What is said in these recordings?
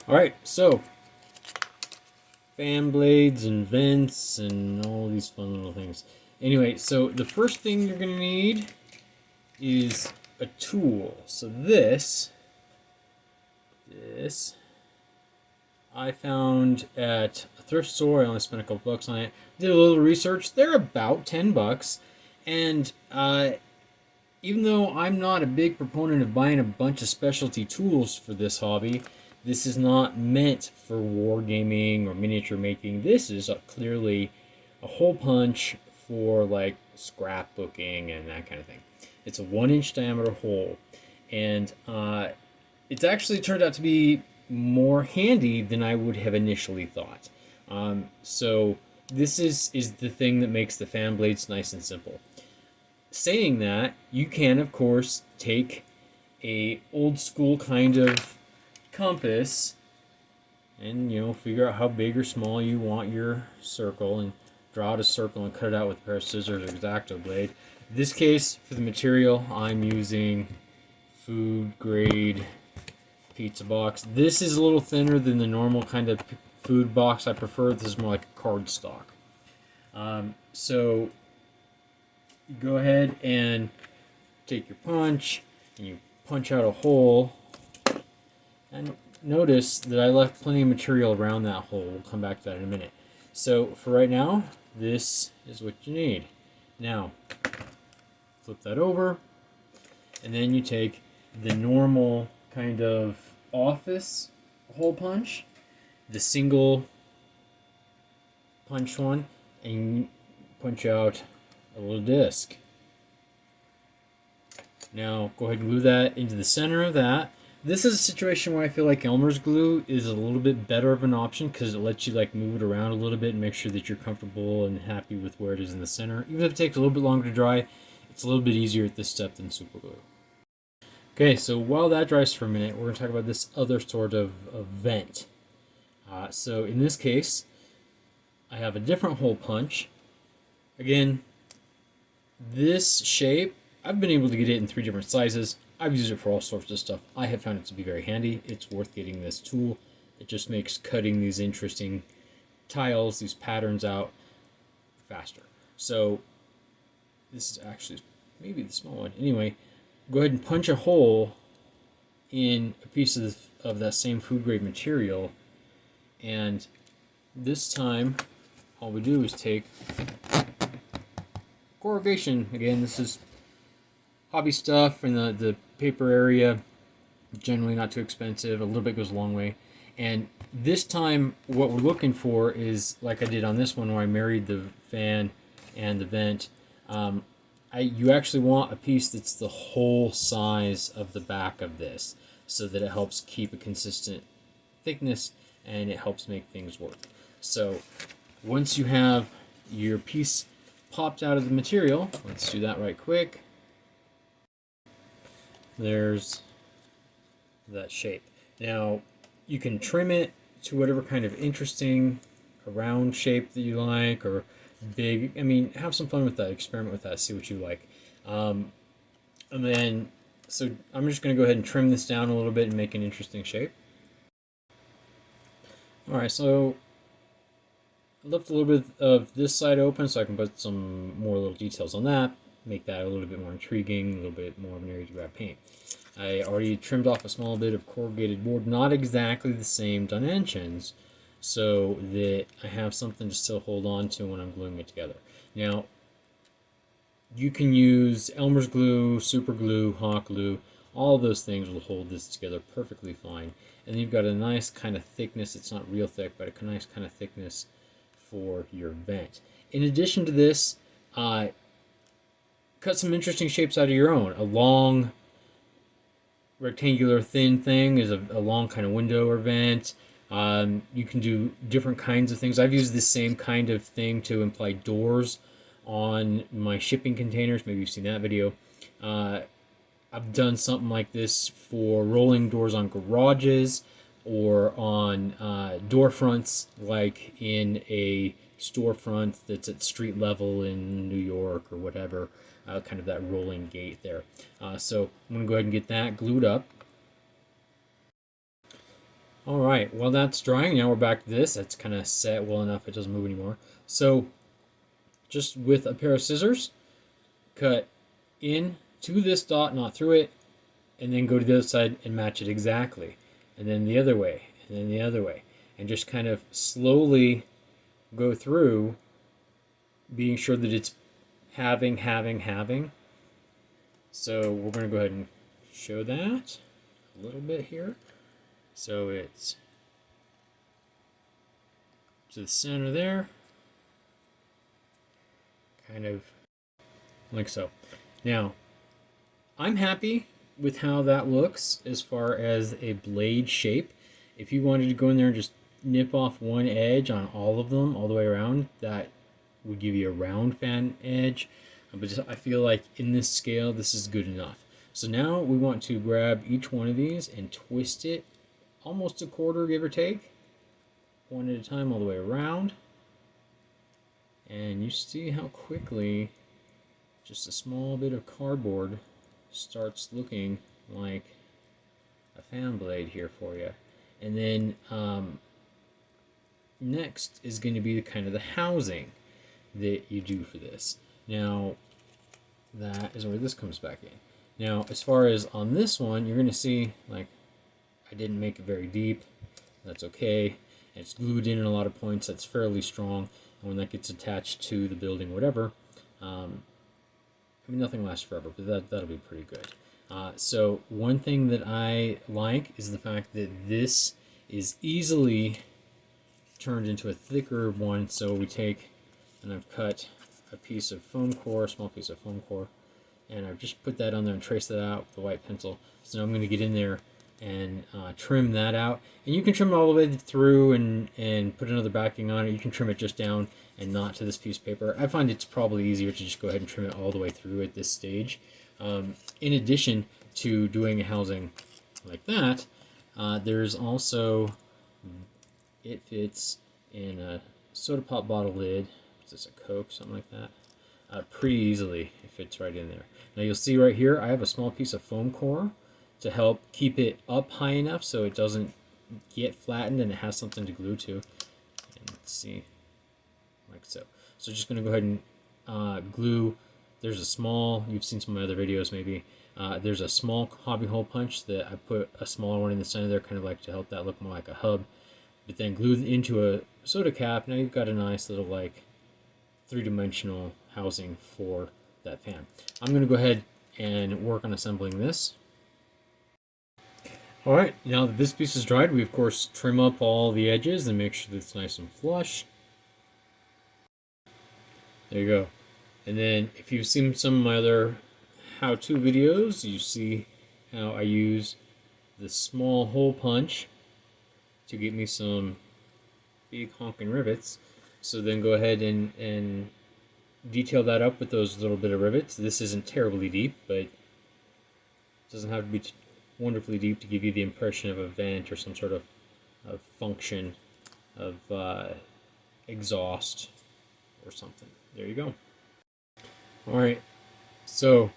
Alright, so fan blades and vents and all these fun little things. Anyway, so the first thing you're going to need is a tool. So this I found at a thrift store. I only spent a couple bucks on it. Did a little research. They're about 10 bucks. And even though I'm not a big proponent of buying a bunch of specialty tools for this hobby, this is not meant for wargaming or miniature making. This is clearly a hole punch for like scrapbooking and that kind of thing. It's a 1-inch diameter hole, and it's actually turned out to be more handy than I would have initially thought. So this is the thing that makes the fan blades nice and simple. Saying that, you can of course take a old school kind of compass and figure out how big or small you want your circle and draw out a circle and cut it out with a pair of scissors or exacto blade. In this case, for the material, I'm using food grade pizza box. This is a little thinner than the normal kind of food box I prefer. This is more like a cardstock. So you go ahead and take your punch and you punch out a hole, and notice that I left plenty of material around that hole. We'll come back to that in a minute. So for right now, this is what you need. Now flip that over, and then you take the normal kind of office hole punch, the single punch one, and punch out a little disc. Now go ahead and glue that into the center of that. This is a situation where I feel like Elmer's glue is a little bit better of an option because it lets you like move it around a little bit and make sure that you're comfortable and happy with where it is in the center. Even if it takes a little bit longer to dry, it's a little bit easier at this step than super glue. Okay, so while that dries for a minute, we're going to talk about this other sort of vent. So in this case, I have a different hole punch. Again, this shape, I've been able to get it in 3 different sizes. I've used it for all sorts of stuff. I have found it to be very handy. It's worth getting this tool. It just makes cutting these interesting tiles, these patterns out faster. So this is actually maybe the small one. Anyway, go ahead and punch a hole in a piece of that same food grade material, and this time all we do is take corrugation. Again, this is hobby stuff in the paper area, generally not too expensive. A little bit goes a long way. And this time what we're looking for is, like I did on this one where I married the fan and the vent, you actually want a piece that's the whole size of the back of this, so that it helps keep a consistent thickness and it helps make things work. So once you have your piece popped out of the material, let's do that right quick. There's that shape. Now you can trim it to whatever kind of interesting round shape that you like, or big. I mean, have some fun with that, experiment with that, see what you like. And then, so I'm just going to go ahead and trim this down a little bit and make an interesting shape. Alright, so I left a little bit of this side open so I can put some more little details on that, make that a little bit more intriguing, a little bit more of an area to grab paint. I already trimmed off a small bit of corrugated board, not exactly the same dimensions, so that I have something to still hold on to when I'm gluing it together. Now, you can use Elmer's glue, super glue, hot glue. All of those things will hold this together perfectly fine. And you've got a nice kind of thickness. It's not real thick, but a nice kind of thickness for your vent. In addition to this, cut some interesting shapes out of your own. A long rectangular thin thing is a long kind of window or vent. You can do different kinds of things. I've used the same kind of thing to imply doors on my shipping containers. Maybe you've seen that video. I've done something like this for rolling doors on garages or on door fronts, like in a storefront that's at street level in New York or whatever, kind of that rolling gate there. So I'm going to go ahead and get that glued up. All right, well that's drying. Now we're back to this. It's kind of set well enough it doesn't move anymore. So just with a pair of scissors, cut in to this dot, not through it, and then go to the other side and match it exactly. And then the other way, and then the other way. And just kind of slowly go through, being sure that it's having. So we're going to go ahead and show that a little bit here. So it's to the center there, kind of like so. Now, I'm happy with how that looks as far as a blade shape. If you wanted to go in there and just nip off one edge on all of them all the way around, that would give you a round fan edge. But just, I feel like in this scale, this is good enough. So now we want to grab each one of these and twist it almost a quarter, give or take, one at a time all the way around. And you see how quickly just a small bit of cardboard starts looking like a fan blade here for you. And then next is going to be kind of the housing that you do for this. Now, that is where this comes back in. Now, as far as on this one, you're going to see, like, I didn't make it very deep. That's okay. It's glued in a lot of points. That's fairly strong. And when that gets attached to the building, whatever, I mean, nothing lasts forever, but that'll be pretty good. So one thing that I like is the fact that this is easily turned into a thicker one. So we take, and I've cut a piece of foam core, a small piece of foam core, and I've just put that on there and traced that out with the white pencil. So now I'm going to get in there and trim that out. And you can trim it all the way through and put another backing on it. You can trim it just down and not to this piece of paper. I find it's probably easier to just go ahead and trim it all the way through at this stage. In addition to doing a housing like that, there's also, it fits in a soda pop bottle lid. Is this a Coke, something like that? Pretty easily, it fits right in there. Now you'll see right here, I have a small piece of foam core to help keep it up high enough so it doesn't get flattened and it has something to glue to. And let's see, like so. So just going to go ahead and glue. There's a small, you've seen some of my other videos maybe, there's a small hobby hole punch that I put a smaller one in the center there, kind of like to help that look more like a hub. But then glued into a soda cap, now you've got a nice little like three-dimensional housing for that fan. I'm going to go ahead and work on assembling this. Alright, now that this piece is dried, we of course trim up all the edges and make sure that it's nice and flush. There you go. And then if you've seen some of my other how-to videos, you see how I use the small hole punch to get me some big honking rivets. So then go ahead and detail that up with those little bit of rivets. This isn't terribly deep, but it doesn't have to be wonderfully deep to give you the impression of a vent or some sort of function of exhaust or something. There you go. Alright, so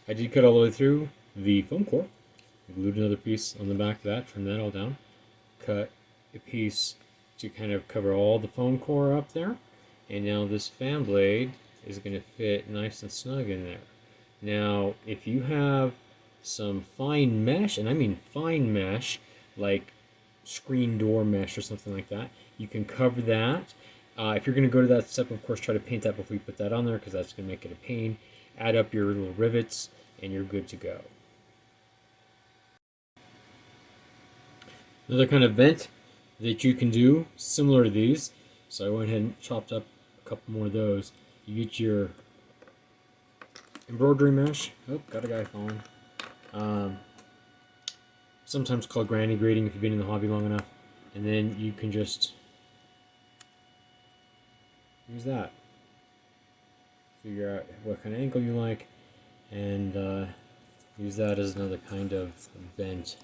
I did cut all the way through the foam core. I glued another piece on the back of that, trim that all down. Cut a piece to kind of cover all the foam core up there. And now this fan blade is going to fit nice and snug in there. Now, if you have some fine mesh, and I mean fine mesh, like screen door mesh or something like that, you can cover that. If you're going to go to that step, of course, try to paint that before you put that on there, because that's going to make it a pain. Add up your little rivets, and you're good to go. Another kind of vent that you can do, similar to these, so I went ahead and chopped up a couple more of those. You get your embroidery mesh. Oh, got a guy falling. Sometimes called granny grading if you've been in the hobby long enough. And then you can just use that. Figure out what kind of angle you like, and use that as another kind of vent.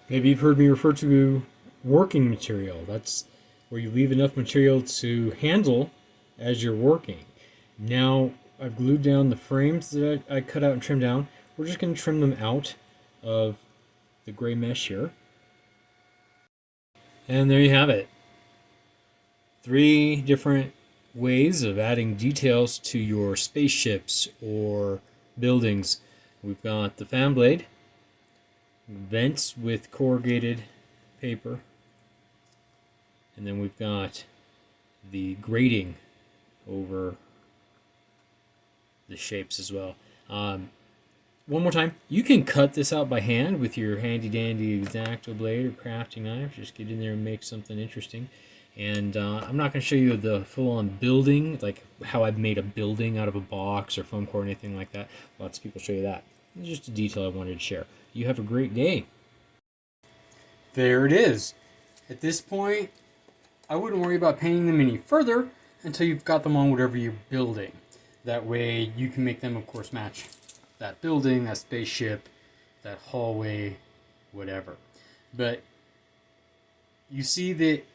Maybe you've heard me refer to working material. That's where you leave enough material to handle as you're working. Now I've glued down the frames that I cut out and trimmed down. We're just going to trim them out of the gray mesh here. And there you have it. 3 different ways of adding details to your spaceships or buildings. We've got the fan blade, vents with corrugated paper, and then we've got the grating over the shapes as well. One more time, you can cut this out by hand with your handy dandy exacto blade or crafting knife. Just get in there and make something interesting. And I'm not going to show you the full-on building, like how I've made a building out of a box or foam core or anything like that. Lots of people show you that. It's just a detail I wanted to share. You have a great day. There it is. At this point, I wouldn't worry about painting them any further until you've got them on whatever you're building. That way you can make them, of course, match that building, that spaceship, that hallway, whatever. But you see that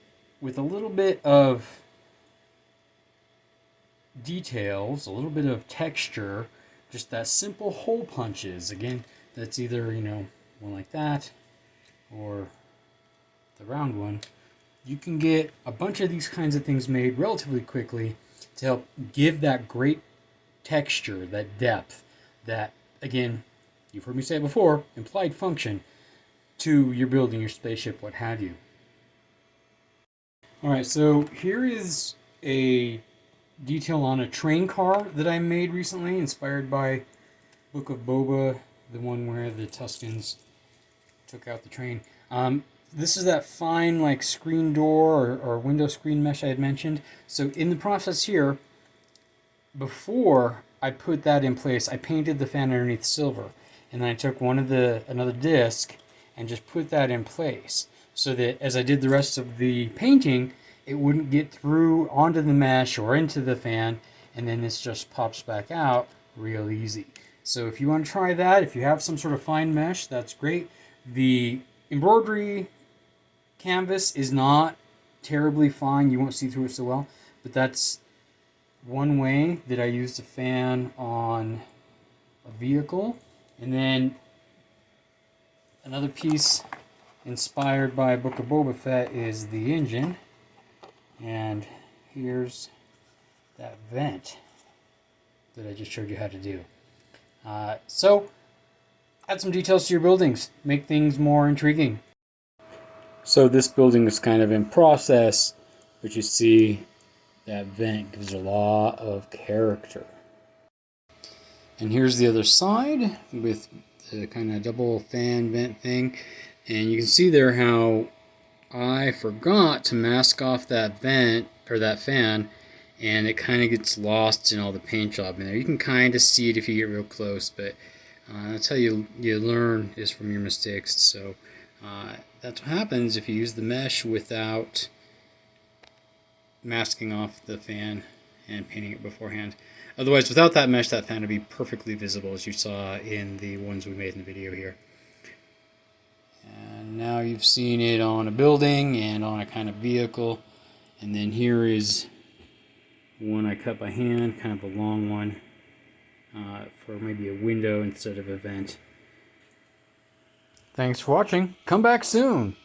with a little bit of details, a little bit of texture, just that simple hole punches. Again, that's either, one like that or the round one. You can get a bunch of these kinds of things made relatively quickly to help give that great texture, that depth, that, again, you've heard me say it before, implied function to your building, your spaceship, what have you. Alright, so here is a detail on a train car that I made recently, inspired by Book of Boba, the one where the Tuscans took out the train. This is that fine like screen door or window screen mesh I had mentioned. So in the process here, before I put that in place, I painted the fan underneath silver. And then I took another disc and just put that in place, so that as I did the rest of the painting, it wouldn't get through onto the mesh or into the fan, and then this just pops back out real easy. So if you want to try that, if you have some sort of fine mesh, that's great. The embroidery canvas is not terribly fine, you won't see through it so well, but that's one way that I used a fan on a vehicle. And then another piece inspired by Book of Boba Fett is the engine. And here's that vent that I just showed you how to do. So add some details to your buildings. Make things more intriguing. So this building is kind of in process, but you see that vent gives a lot of character. And here's the other side with the kind of double fan vent thing. And you can see there how I forgot to mask off that vent or that fan, and it kind of gets lost in all the paint job in there. You can kind of see it if you get real close, but that's how you learn, is from your mistakes. So that's what happens if you use the mesh without masking off the fan and painting it beforehand. Otherwise, without that mesh, that fan would be perfectly visible, as you saw in the ones we made in the video here. And now you've seen it on a building and on a kind of vehicle. And then here is one I cut by hand, kind of a long one, for maybe a window instead of a vent. Thanks for watching. Come back soon.